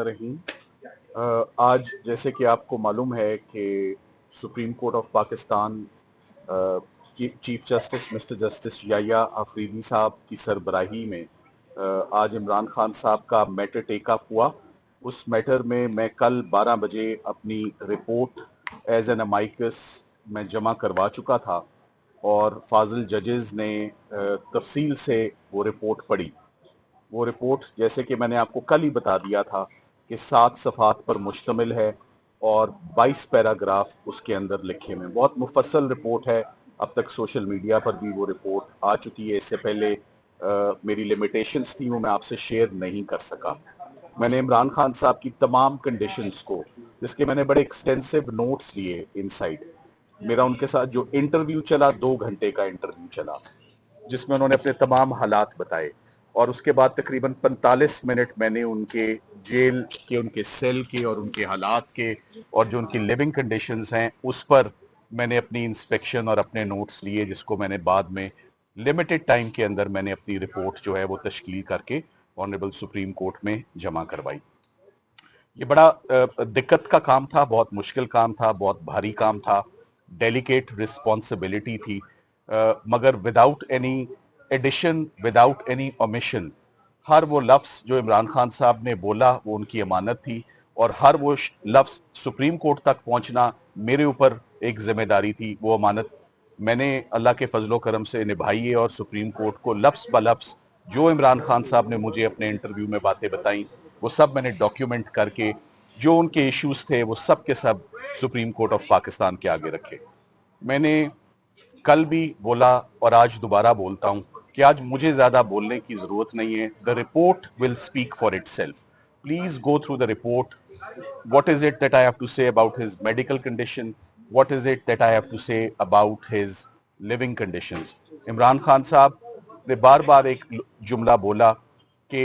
रहीम। आज जैसे कि आपको मालूम है कि Supreme Court of Pakistan chief justice mister justice Yahya Afridi sahab की सरबराही में आज इमरान खान साहब का मैटर टेक अप हुआ। उस मैटर में मैं कल 12 बजे अपनी रिपोर्ट एज एन अमाइकस मैं जमा करवा चुका था और फाजिल जजेस ने तफसील से वो रिपोर्ट पढ़ी। वो रिपोर्ट जैसे कि मैंने आपको कल ही बता दिया था कि 7 सफ़ात पर मुश्तमिल है और 22 पैराग्राफ उसके अंदर लिखे हुए हैं। बहुत मुफस्सल रिपोर्ट है। अब तक सोशल मीडिया पर भी वो रिपोर्ट आ चुकी है। इससे पहले मेरी लिमिटेशंस थी, वो मैं आपसे शेयर नहीं कर सका। मैंने इमरान खान साहब की तमाम कंडीशंस को, जिसके मैंने बड़े एक्सटेंसिव नोट्स लिए इनसाइड, मेरा उनके साथ जो इंटरव्यू चला 2 घंटे का इंटरव्यू चला, जिसमें उन्होंने अपने तमाम हालात बताए और उसके बाद तकरीबन 45 मिनट मैंने उनके जेल के, उनके सेल के और उनके हालात के और जो उनकी लिविंग कंडीशंस हैं उस पर मैंने अपनी इंस्पेक्शन और अपने नोट्स लिए, जिसको मैंने बाद में लिमिटेड टाइम के अंदर मैंने अपनी रिपोर्ट जो है वो तश्कील करके ऑनरेबल सुप्रीम कोर्ट में जमा करवाई। ये बड़ा दिक्कत का काम था, बहुत मुश्किल काम था, बहुत भारी काम था, डेलिकेट रिस्पॉन्सिबिलिटी थी, मगर without any addition, without any omission, हर वो लफ्ज जो इमरान खान साहब ने बोला वो उनकी अमानत थी और हर वो लफ्ज सुप्रीम कोर्ट तक पहुंचना मेरे ऊपर एक जिम्मेदारी थी। वो अमानत मैंने अल्लाह के फजलो करम से निभाई है और सुप्रीम कोर्ट को लफ्ज ब लफ्ज जो इमरान खान साहब ने मुझे अपने इंटरव्यू में बातें बताई वो सब मैंने डॉक्यूमेंट करके जो उनके इश्यूज थे वो सब के सब सुप्रीम कोर्ट ऑफ पाकिस्तान के आगे रखे। मैंने कल भी बोला और आज दोबारा बोलता हूं कि आज मुझे ज्यादा बोलने की जरूरत नहीं है। The report will speak for itself. Please go through the report. what is it that I have to say about his medical condition? What is it that I have to say about his living conditions? Imran Khan साहब ने बार बार एक जुमला बोला कि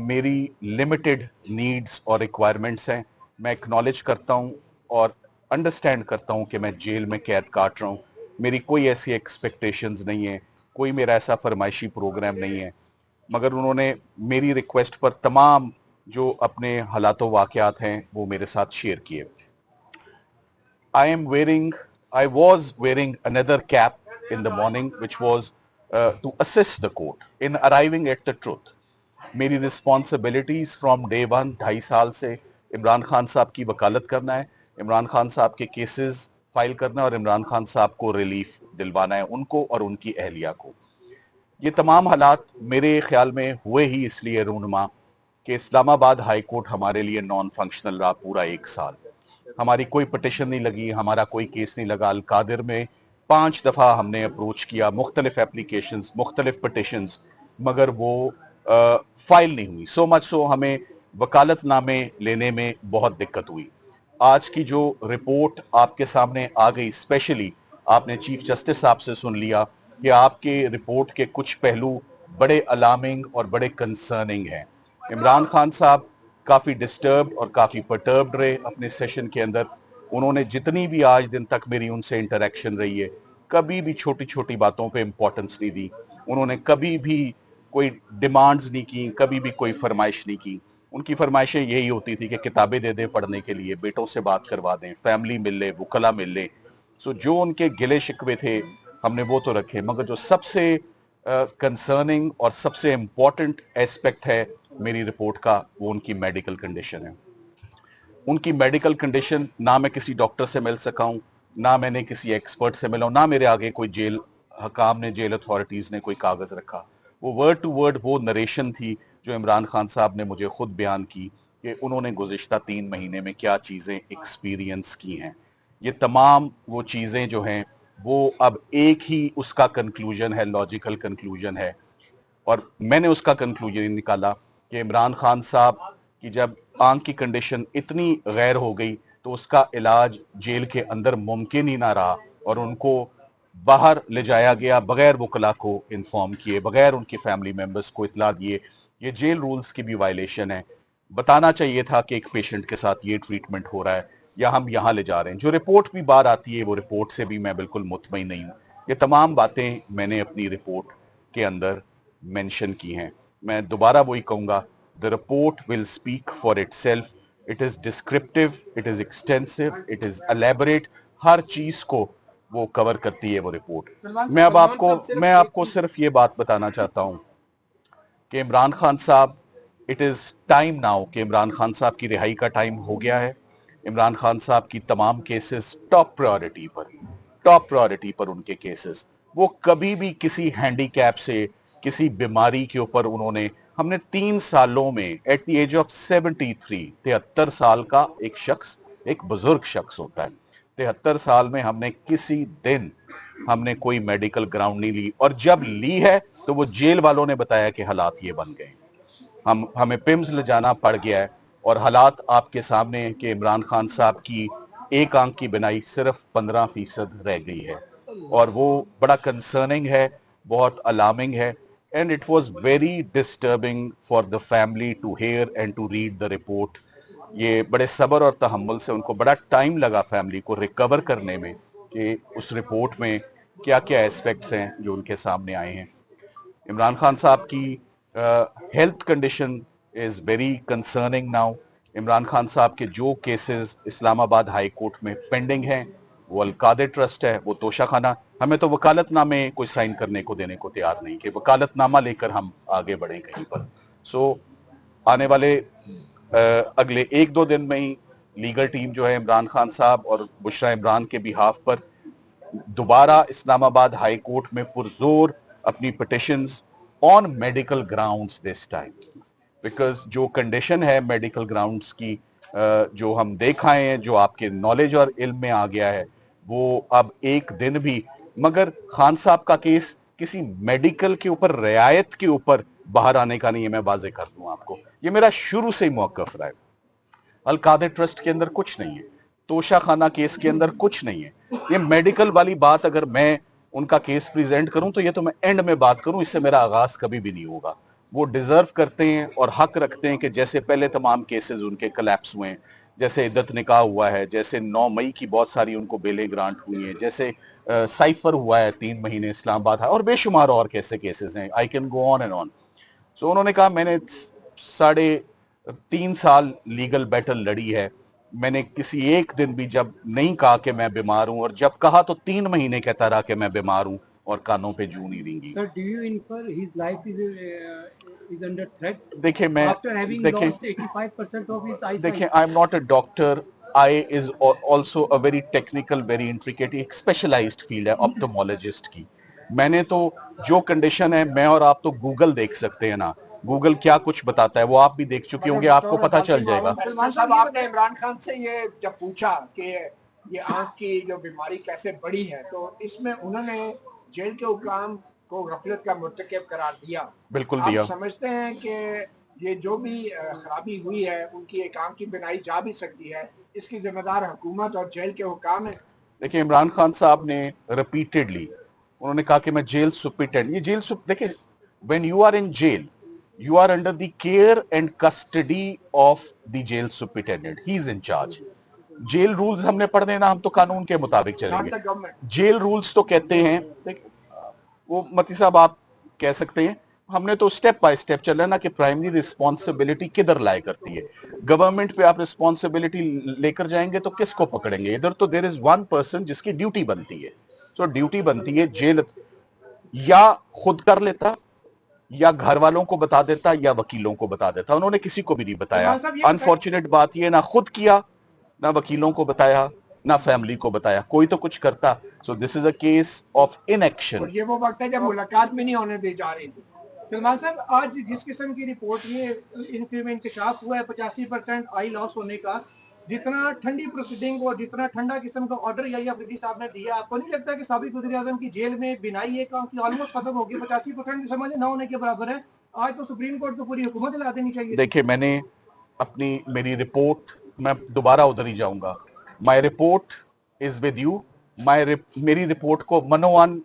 मेरी limited needs और requirements हैं। मैं एक्नॉलेज करता हूं और अंडरस्टैंड करता हूं कि मैं जेल में कैद काट रहा हूं। मेरी कोई ऐसी एक्सपेक्टेशंस नहीं है, कोई मेरा ऐसा फरमाइशी प्रोग्राम नहीं है, मगर उन्होंने मेरी रिक्वेस्ट पर तमाम जो अपने हालातों वाकयात हैं वो मेरे साथ शेयर किए। I was wearing another cap in the morning which was to assist the court in arriving at the truth. मेरी रिस्पॉन्सिबिलिटीज फ्रॉम डे वन, 2.5 साल से इमरान खान साहब की वकालत करना है, इमरान खान साहब के केसेस फाइल करना है और इमरान खान साहब को रिलीफ दिलवाना है, उनको और उनकी अहलिया को। ये तमाम हालात मेरे ख्याल में हुए ही इसलिए रूनुमा कि इस्लामाबाद हाई कोर्ट हमारे लिए नॉन फंक्शनल रहा पूरा 1 साल। हमारी कोई पटिशन नहीं लगी, हमारा कोई केस नहीं लगा। अलकादिर में 5 दफा हमने अप्रोच किया, मुख्तलिफ एप्लीकेशंस, मुख्तलिफ पटिशंस, मगर वो फाइल नहीं हुई। सो मच सो हमें वकालतनामे लेने में बहुत दिक्कत हुई। आज की जो रिपोर्ट आपके सामने आ गई, स्पेशली आपने चीफ जस्टिस साहब से सुन लिया कि आपके रिपोर्ट के कुछ पहलू बड़े अलार्मिंग और बड़े कंसर्निंग हैं। इमरान खान साहब काफी डिस्टर्ब और काफी पर्टर्ब्ड रहे अपने सेशन के अंदर। उन्होंने जितनी भी आज दिन तक मेरी उनसे इंटरेक्शन रही है, कभी भी छोटी छोटी बातों पे इंपॉर्टेंस नहीं दी। उन्होंने कभी भी कोई डिमांड्स नहीं की, कभी भी कोई फरमाइश नहीं की। उनकी फरमाइशें यही होती थी कि किताबें दे दें पढ़ने के लिए, बेटों से बात करवा दें, फैमिली मिल ले, वकला मिल ले। सो जो उनके गिले शिकवे थे हमने वो तो रखे, मगर जो सबसे कंसर्निंग और सबसे इंपॉर्टेंट एस्पेक्ट है मेरी रिपोर्ट का, वो उनकी मेडिकल कंडीशन है। उनकी मेडिकल कंडीशन, ना मैं किसी डॉक्टर से मिल सका हूं, ना मैंने किसी एक्सपर्ट से मिला हूं, ना मेरे आगे कोई जेल हकाम ने, जेल अथॉरिटीज ने कोई कागज रखा। वो वर्ड टू वर्ड वो नरेशन थी जो इमरान खान साहब ने मुझे खुद बयान की कि उन्होंने गुज़िश्ता 3 महीने में क्या चीज़ें एक्सपीरियंस की हैं। ये तमाम वो चीज़ें जो हैं वो अब एक ही उसका कंक्लूजन है, लॉजिकल कंक्लूजन है। और मैंने उसका कंक्लूजन निकाला कि इमरान खान साहब की जब आंख की कंडीशन इतनी गैर हो गई तो उसका इलाज जेल के अंदर मुमकिन ही ना रहा और उनको बाहर ले जाया गया बगैर वकला को इन्फॉर्म किए, बगैर उनकी फैमिली मेंबर्स को इतला दिए। ये जेल रूल्स की भी वायलेशन है। बताना चाहिए था कि एक पेशेंट के साथ ये ट्रीटमेंट हो रहा है या हम यहाँ ले जा रहे हैं। जो रिपोर्ट भी बाहर आती है वो रिपोर्ट से भी मैं बिल्कुल मुतमईन नहीं हूँ। ये तमाम बातें मैंने अपनी रिपोर्ट के अंदर मेंशन की हैं। मैं दोबारा वही कहूंगा, The report will speak for itself. It is descriptive, it is extensive, it is elaborate. हर चीज को वो कवर करती है वो रिपोर्ट। मैं आपको सिर्फ ये बात बताना चाहता हूं कि इमरान खान साहब, इट इज टाइम नाउ कि इमरान खान साहब की रिहाई का टाइम हो गया है। इमरान खान साहब की तमाम केसेस टॉप प्रायोरिटी पर उनके केसेस, वो कभी भी किसी हैंडीकैप से, किसी बीमारी के ऊपर उन्होंने, हमने 3 सालों में एट द एज ऑफ 73, 73 साल का एक शख्स, एक बुजुर्ग शख्स होता है, 73 साल में हमने किसी दिन हमने कोई मेडिकल ग्राउंड नहीं ली, और जब ली है तो वो जेल वालों ने बताया कि हालात ये बन गए, हमें पिम्स ले जाना पड़ गया है। और हालात आपके सामने हैं कि इमरान खान साहब की एक आंख की बिनाई सिर्फ 15% रह गई है, और वो बड़ा कंसर्निंग है, बहुत अलार्मिंग है। And it was very disturbing for the family to hear and to read the report. ये बड़े सब्र और तहम्मुल से, उनको बड़ा टाइम लगा फैमिली को रिकवर करने में कि उस रिपोर्ट में क्या क्या एस्पेक्ट्स हैं जो उनके सामने आए हैं। इमरान खान साहब की health condition is very concerning now. Imran Khan साहब के जो केसेस इस्लामाबाद हाई कोर्ट में पेंडिंग हैं, वो अलकादे ट्रस्ट है, वो तोशाखाना, हमें तो वकालतनामे कोई साइन करने को देने को तैयार नहीं कि वकालतनामा लेकर हम आगे बढ़े कहीं पर। सो आने वाले अगले 1-2 दिन में ही लीगल टीम जो है इमरान खान साहब और बुशरा इमरान के बिहाफ पर दोबारा इस्लामाबाद हाई कोर्ट में पुरजोर अपनी petitions on medical grounds this time, because जो कंडीशन है मेडिकल ग्राउंड्स की, जो हम देख आए हैं, जो आपके नॉलेज और इल्म में आ गया है, वो अब एक दिन भी, मगर खान साहब का केस किसी मेडिकल के ऊपर, रियायत के ऊपर बाहर आने का नहीं है। मैं वाजे कर दूं आपको, ये मेरा शुरू से ही मौकफ रहा है। अलकादे ट्रस्ट के अंदर कुछ नहीं है, तोशाखाना केस के अंदर कुछ नहीं है। ये मेडिकल वाली बात अगर मैं उनका केस प्रेजेंट करूं तो ये तो मैं एंड में बात करूं, इससे मेरा आगाज कभी भी नहीं होगा। वो डिजर्व करते हैं और हक रखते हैं कि जैसे पहले तमाम केसेस उनके कलैप्स हुए हैं, जैसे इद्दत निकाह हुआ है, जैसे 9 मई की बहुत सारी उनको बेलें ग्रांट हुई हैं, जैसे साइफर हुआ है 3 महीने इस्लामाबाद है, और बेशुमार और कैसे केसेस हैं, I can go on and on. So उन्होंने कहा मैंने 3.5 साल लीगल बैटल लड़ी है, मैंने किसी एक दिन भी जब नहीं कहा कि मैं बीमार हूं, और जब कहा तो 3 महीने कहता रहा कि मैं बीमार हूं, और कानों पे जू नहीं देंगी। Sir, do you infer his life is under threat? देखिए मैं, after having lost 85% of his eyesight. देखिए I am not a doctor, I is also a very technical, very intricate, एक स्पेशलाइज्ड फील्ड है ऑप्टोमोलॉजिस्ट की। मैंने तो जो condition है, मैं और आप तो गूगल देख सकते हैं ना, गूगल क्या कुछ बताता है वो आप भी देख चुके होंगे, आपको पता चल जाएगा। साहब, आपने इमरान खान से ये जब पूछा कि ये आंख की जो बीमारी कैसे बढ़ी है, तो इसमें उन्होंने जेल के हुकाम को गफलत का मुर्तकब करार दिया। बिल्कुल आप दिया। समझते हैं कि ये जो भी खराबी हुई है, उनकी एक आंख की बिनाई जा भी सकती है, इसकी जिम्मेदार हुकूमत और जेल के हुकाम है? देखिए इमरान खान साहब ने रिपीटेडली उन्होंने कहा कि मैं जेल सुप्रिटेंडेंट, ये जेल देखिए, when you are in jail you are under the care and custody of the jail superintendent, he is in charge. Jail rules हमने पढ़ने ना, हम तो कानून के मुताबिक चलेंगे। जेल रूल्स तो कहते हैं, वो मती साहब आप कह सकते हैं, हमने तो स्टेप बाय स्टेप चलना ना कि प्राइमरी रिस्पॉन्सिबिलिटी किधर लाए करती है। गवर्नमेंट पे आप रिस्पॉन्सिबिलिटी लेकर जाएंगे तो किसको पकड़ेंगे? इधर तो देयर इज वन पर्सन जिसकी ड्यूटी बनती है। सो ड्यूटी बनती है, जेल या खुद कर लेता, या घर वालों को बता देता, या वकीलों को बता देता। उन्होंने किसी को भी नहीं बताया। अनफॉर्चुनेट बात ये, ना खुद किया, ना वकीलों को बताया, ना फैमिली को बताया, कोई तो कुछ करता। So this is a case of inaction. ये वो वक्त है जब मुलाकात भी नहीं होने दी जा रही थी। सलमान साहब, आज जिस किस्म की रिपोर्ट में इंकशाफ हुआ है 85% आई लॉस होने का, जितना ठंडी प्रोसीडिंग और जितना ठंडा किस्म का ऑर्डर या अफरीदी साहब ने दिया, आपको नहीं लगता कि साबिक वज़ीर-ए-आज़म की जेल में बिनाई एक आंख की ऑलमोस्ट खत्म हो गई, 85% समझ ना होने के बराबर है? आज तो सुप्रीम कोर्ट को पूरी हुकूमत हिला देनी चाहिए। देखिए मैंने मेरी रिपोर्ट, मैं दोबारा उधर ही जाऊंगा, माई रिपोर्ट इज विद यू। मेरी रिपोर्ट को मनोवान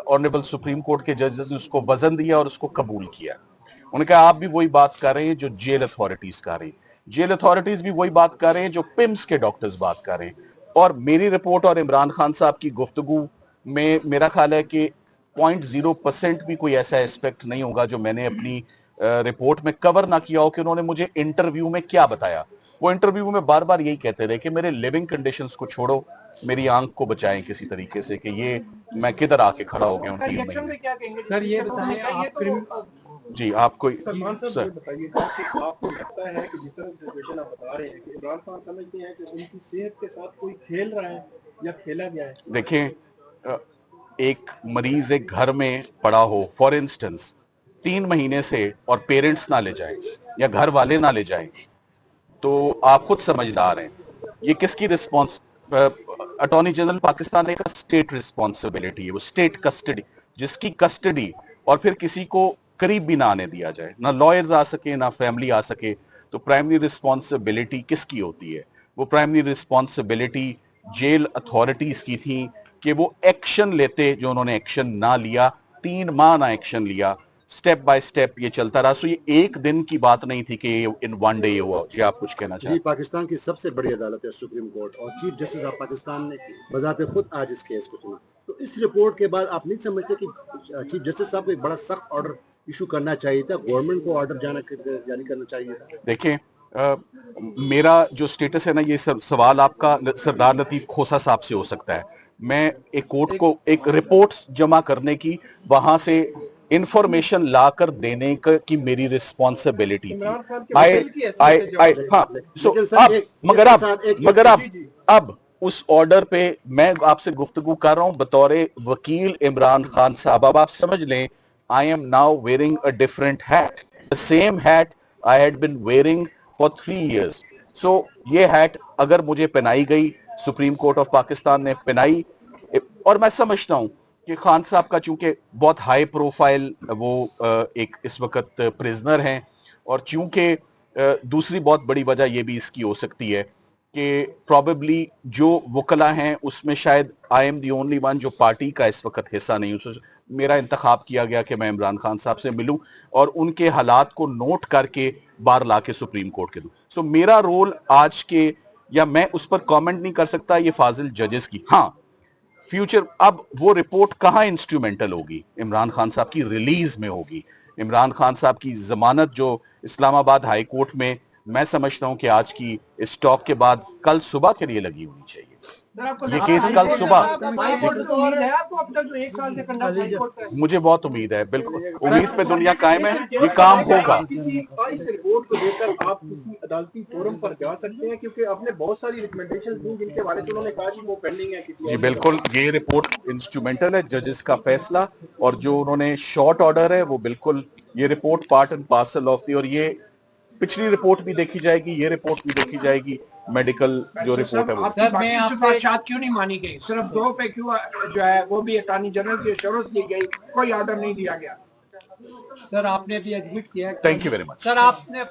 ऑनरेबल सुप्रीम कोर्ट के जजेस ने उसको वजन दिया और उसको कबूल किया। उन्होंने कहा आप भी वही बात कर रहे हैं जो जेल अथॉरिटीज कर रही हैं, जेल अथॉरिटीज भी वही बात कर रहे हैं जो पिम्स के डॉक्टर्स बात कर रहे हैं। और मेरी रिपोर्ट और इमरान खान साहब की गुफ्तगू में मेरा ख्याल है कि 0.0% भी कोई ऐसा एस्पेक्ट नहीं होगा जो मैंने अपनी रिपोर्ट में कवर ना किया हो कि उन्होंने मुझे इंटरव्यू में क्या बताया। वो इंटरव्यू में बार बार यही कहते रहे कि मेरे लिविंग कंडीशंस को छोड़ो, मेरी आंख को बचाएं किसी तरीके से, कि ये मैं किधर आके खड़ा हो गया हूं 3 रिएक्शन महीने। में क्या कहेंगे सर ये बताइए आप जी आपको सलमान साहब सर ये बताइए कि आपको लगता है कि जिस तरह की सिचुएशन आप बता रहे हैं कि इमरान खान समझते हैं कि उनकी सेहत के साथ कोई खेल रहा है या खेला गया है? देखें, एक मरीज एक घर में पड़ा हो फॉर इंस्टेंस 3 महीने से, और पेरेंट्स ना ले जाएं या घर वाले ना ले जाएं, तो आप खुद समझदार हैं ये किसकी रिस्पॉन्स। अटॉर्नी जनरल पाकिस्तान ने कहा स्टेट रिस्पॉन्सिबिलिटी है, वो स्टेट कस्टडी, जिसकी कस्टडी और फिर किसी को करीब भी ना आने दिया जाए, ना लॉयर्स आ सके ना फैमिली आ सके, तो प्राइमरी रिस्पॉन्सिबिलिटी किसकी होती है? वो प्राइमरी रिस्पॉन्सिबिलिटी जेल अथॉरिटीज की थी कि वो एक्शन लेते, जो उन्होंने एक्शन ना लिया, 3 माह ना एक्शन लिया, स्टेप बाय स्टेप ये चलता रहा। सो ये एक दिन की बात नहीं थी कि इन वन डे ये हुआ। जी आप कुछ कहना जी, चाहें? पाकिस्तान की सबसे बड़ी अदालत है सुप्रीम कोर्ट, और चीफ जस्टिस ऑफ पाकिस्तान ने बजाते खुद आज इस केस को सुना। तो इस रिपोर्ट के बाद आप नहीं समझते कि चीफ जस्टिस साहब को एक बड़ा सख्त ऑर्डर इशू करना चाहिए था, गवर्नमेंट को ऑर्डर जारी करना चाहिए था? देखें, मेरा जो स्टेटस है ना, ये सवाल आपका सरदार लतीफ खोसा साहब से हो सकता है। मैं एक कोर्ट को एक रिपोर्ट जमा करने की, वहां से इंफॉर्मेशन लाकर देने की मेरी रिस्पॉन्सिबिलिटी थी। इमरान खान के आई वकील की हैसियत से आई जवाब हाँ, सो लेकिन सर, अब मगर अब जी, जी। अब उस ऑर्डर पे मैं आपसे गुफ्तगू कर रहा हूं बतौर वकील इमरान खान साहब। अब आप समझ लें, I am now wearing a different hat, the same hat I had been wearing for 3 years। So ये हैट अगर मुझे पहनाई गई, सुप्रीम कोर्ट ऑफ पाकिस्तान ने पहनाई, और मैं समझता हूं कि खान साहब का चूंकि बहुत हाई प्रोफाइल वो एक इस वक्त प्रिजनर हैं, और चूंकि दूसरी बहुत बड़ी वजह यह भी इसकी हो सकती है कि प्रोबेबली जो वकला हैं उसमें शायद I am the only one जो पार्टी का इस वक्त हिस्सा नहीं हूं। मेरा इंतखाब किया गया कि मैं इमरान खान साहब से मिलूं और उनके हालात को नोट करके बाहर लाके सुप्रीम कोर्ट के दूं। सो मेरा रोल आज के, या मैं उस पर कमेंट नहीं कर सकता, ये फाजिल जजेस की। हाँ, फ्यूचर, अब वो रिपोर्ट कहां इंस्ट्रूमेंटल होगी? इमरान खान साहब की रिलीज में होगी। इमरान खान साहब की जमानत जो इस्लामाबाद हाई कोर्ट में, मैं समझता हूं कि आज की इस टॉक के बाद कल सुबह के लिए लगी होनी चाहिए। ये केस कल सुबह, आपको अब तक जो 1 साल से कंडक्ट हाई कोर्ट का है। मुझे बहुत उम्मीद है, बिल्कुल उम्मीद पे दुनिया कायम है, ये काम होगा। किसी इस रिपोर्ट को देखकर आप किसी अदालती फोरम पर जा सकते हैं, क्योंकि आपने बहुत सारी रिकमेंडेशन दी जिनके बारे में उन्होंने कहा कि वो पेंडिंग है। जी बिल्कुल, ये रिपोर्ट इंस्ट्रूमेंटल है, जजेस का फैसला, और जो उन्होंने शॉर्ट ऑर्डर है वो बिल्कुल, ये report part and parcel of the, और ये पिछली रिपोर्ट भी देखी जाएगी, ये रिपोर्ट भी देखी जाएगी, मेडिकल जो रिपोर्ट है वो। सर मैं आपसे बात क्यों नहीं मानी गई? सिर्फ 2 पे क्यों जो है वो भी अटॉर्नी जनरल की एश्योरेंस दी गई, कोई ऑर्डर नहीं दिया गया? सर आपने भी एडमिट किया। Thank you very much. Sir आपने